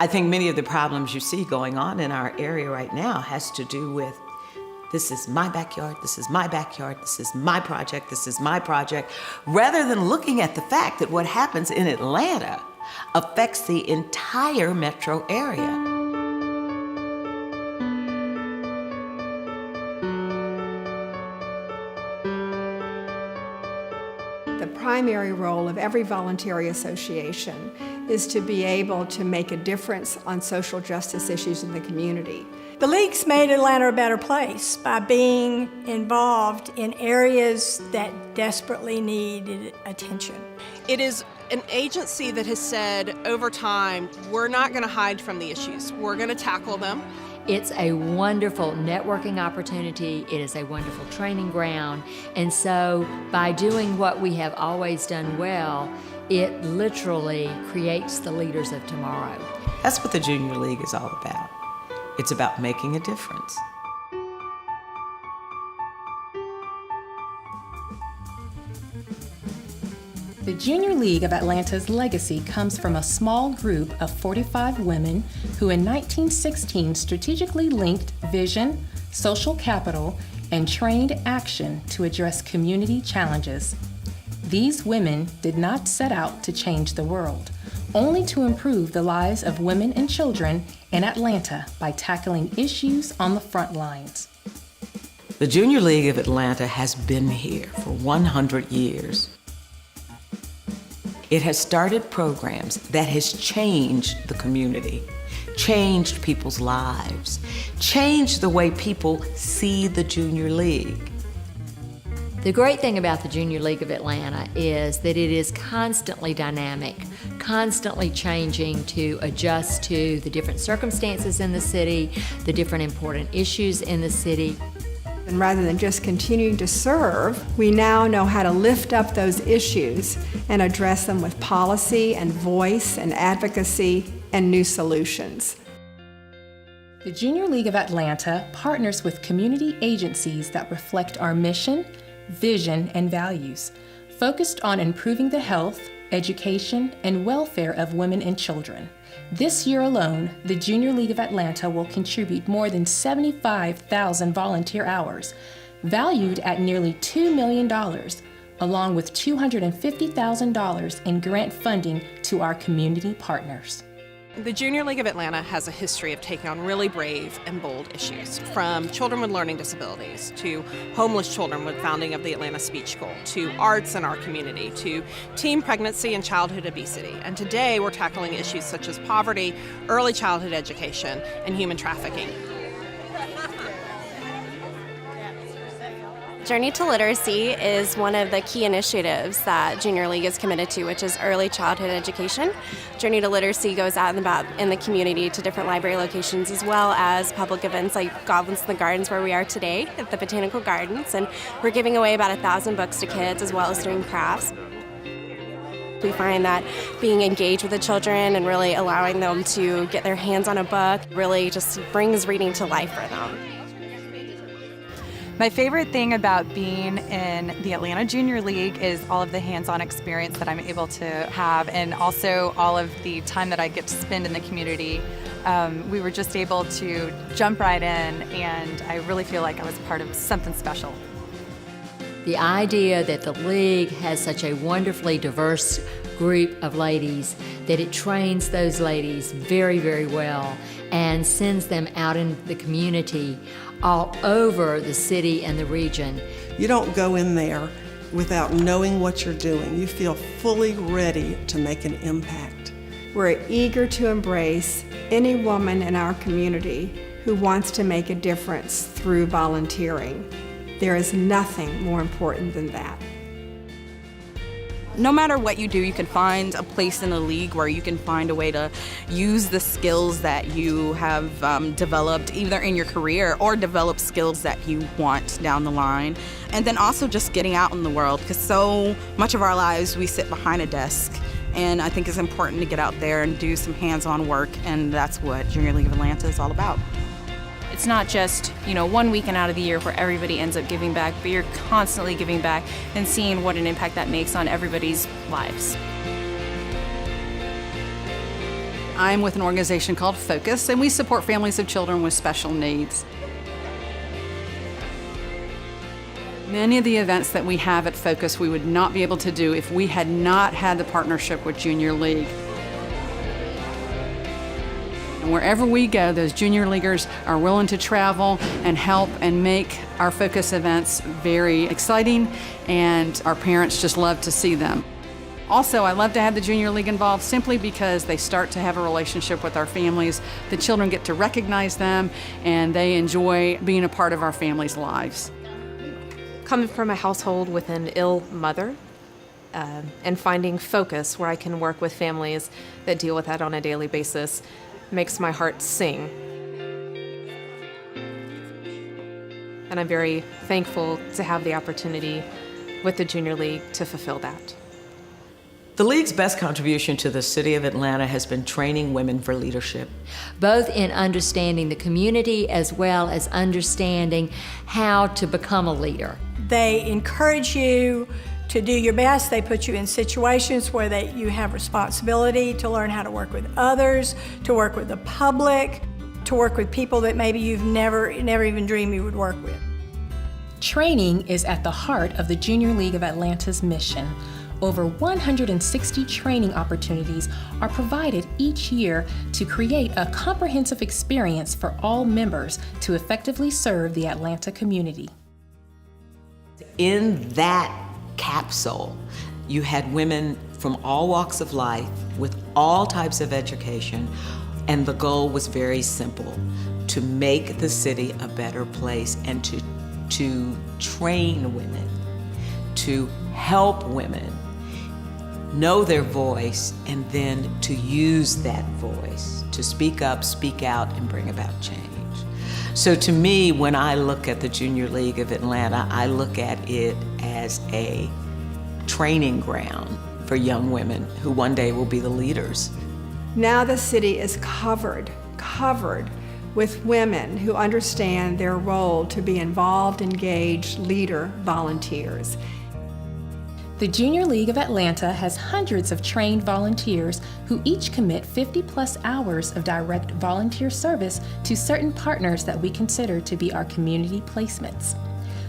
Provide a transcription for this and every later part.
I think many of the problems you see going on in our area right now has to do with this is my backyard, this is my backyard, this is my project, this is my project, rather than looking at the fact that what happens in Atlanta affects the entire metro area. The primary role of every voluntary association is to be able to make a difference on social justice issues in the community. The League's made Atlanta a better place by being involved in areas that desperately needed attention. It is an agency that has said over time, we're not going to hide from the issues. We're going to tackle them. It's a wonderful networking opportunity. It is a wonderful training ground. And so by doing what we have always done well, it literally creates the leaders of tomorrow. That's what the Junior League is all about. It's about making a difference. The Junior League of Atlanta's legacy comes from a small group of 45 women who in 1916 strategically linked vision, social capital, and trained action to address community challenges. These women did not set out to change the world, only to improve the lives of women and children in Atlanta by tackling issues on the front lines. The Junior League of Atlanta has been here for 100 years. It has started programs that has changed the community, changed people's lives, changed the way people see the Junior League. The great thing about the Junior League of Atlanta is that it is constantly dynamic, constantly changing to adjust to the different circumstances in the city, the different important issues in the city. And rather than just continuing to serve, we now know how to lift up those issues and address them with policy and voice and advocacy and new solutions. The Junior League of Atlanta partners with community agencies that reflect our mission, vision, and values, focused on improving the health, education, and welfare of women and children. This year alone, the Junior League of Atlanta will contribute more than 75,000 volunteer hours, valued at nearly $2 million, along with $250,000 in grant funding to our community partners. The Junior League of Atlanta has a history of taking on really brave and bold issues, from children with learning disabilities, to homeless children with founding of the Atlanta Speech School, to arts in our community, to teen pregnancy and childhood obesity. And today we're tackling issues such as poverty, early childhood education, and human trafficking. Journey to Literacy is one of the key initiatives that Junior League is committed to, which is early childhood education. Journey to Literacy goes out and about in the community to different library locations, as well as public events like Goblins in the Gardens, where we are today at the Botanical Gardens, and we're giving away about 1,000 books to kids, as well as doing crafts. We find that being engaged with the children and really allowing them to get their hands on a book really just brings reading to life for them. My favorite thing about being in the Atlanta Junior League is all of the hands-on experience that I'm able to have, and also all of the time that I get to spend in the community. We were just able to jump right in, and I really feel like I was part of something special. The idea that the League has such a wonderfully diverse group of ladies, that it trains those ladies very, very well and sends them out in the community all over the city and the region. You don't go in there without knowing what you're doing. You feel fully ready to make an impact. We're eager to embrace any woman in our community who wants to make a difference through volunteering. There is nothing more important than that. No matter what you do, you can find a place in the league where you can find a way to use the skills that you have developed either in your career or develop skills that you want down the line. And then also just getting out in the world, because so much of our lives we sit behind a desk. And I think it's important to get out there and do some hands-on work, and that's what Junior League of Atlanta is all about. It's not just, one weekend out of the year where everybody ends up giving back, but you're constantly giving back and seeing what an impact that makes on everybody's lives. I'm with an organization called Focus, and we support families of children with special needs. Many of the events that we have at Focus we would not be able to do if we had not had the partnership with Junior League. And wherever we go, those junior leaguers are willing to travel and help and make our Focus events very exciting, and our parents just love to see them. Also, I love to have the Junior League involved simply because they start to have a relationship with our families. The children get to recognize them, and they enjoy being a part of our families' lives. Coming from a household with an ill mother, and finding Focus where I can work with families that deal with that on a daily basis makes my heart sing. And I'm very thankful to have the opportunity with the Junior League to fulfill that. The League's best contribution to the city of Atlanta has been training women for leadership. Both in understanding the community as well as understanding how to become a leader. They encourage you to do your best. They put you in situations where you have responsibility to learn how to work with others, to work with the public, to work with people that maybe you've never even dreamed you would work with. Training is at the heart of the Junior League of Atlanta's mission. Over 160 training opportunities are provided each year to create a comprehensive experience for all members to effectively serve the Atlanta community. In that capsule, you had women from all walks of life with all types of education, and the goal was very simple: to make the city a better place and to train women, to help women know their voice, and then to use that voice to speak up, speak out, and bring about change. So to me, when I look at the Junior League of Atlanta, I look at it as a training ground for young women who one day will be the leaders. Now the city is covered with women who understand their role to be involved, engaged, leader, volunteers. The Junior League of Atlanta has hundreds of trained volunteers who each commit 50+ hours of direct volunteer service to certain partners that we consider to be our community placements.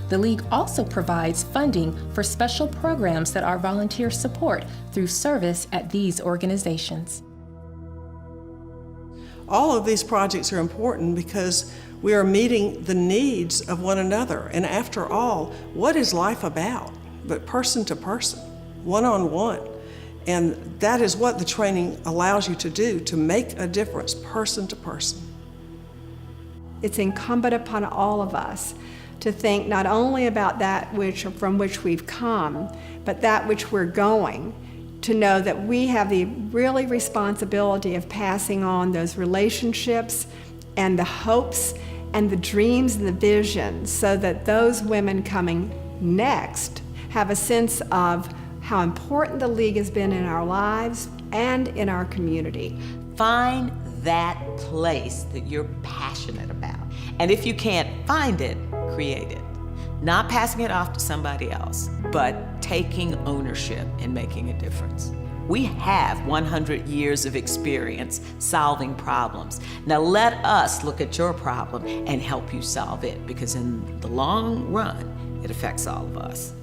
The League also provides funding for special programs that our volunteers support through service at these organizations. All of these projects are important because we are meeting the needs of one another. And after all, what is life about but person to person, one-on-one? And that is what the training allows you to do, to make a difference person to person. It's incumbent upon all of us to think not only about that from which we've come, but that which we're going, to know that we have the really responsibility of passing on those relationships and the hopes and the dreams and the visions, so that those women coming next have a sense of how important the League has been in our lives and in our community. Find that place that you're passionate about. And if you can't find it, create it. Not passing it off to somebody else, but taking ownership and making a difference. We have 100 years of experience solving problems. Now let us look at your problem and help you solve it, because in the long run, it affects all of us.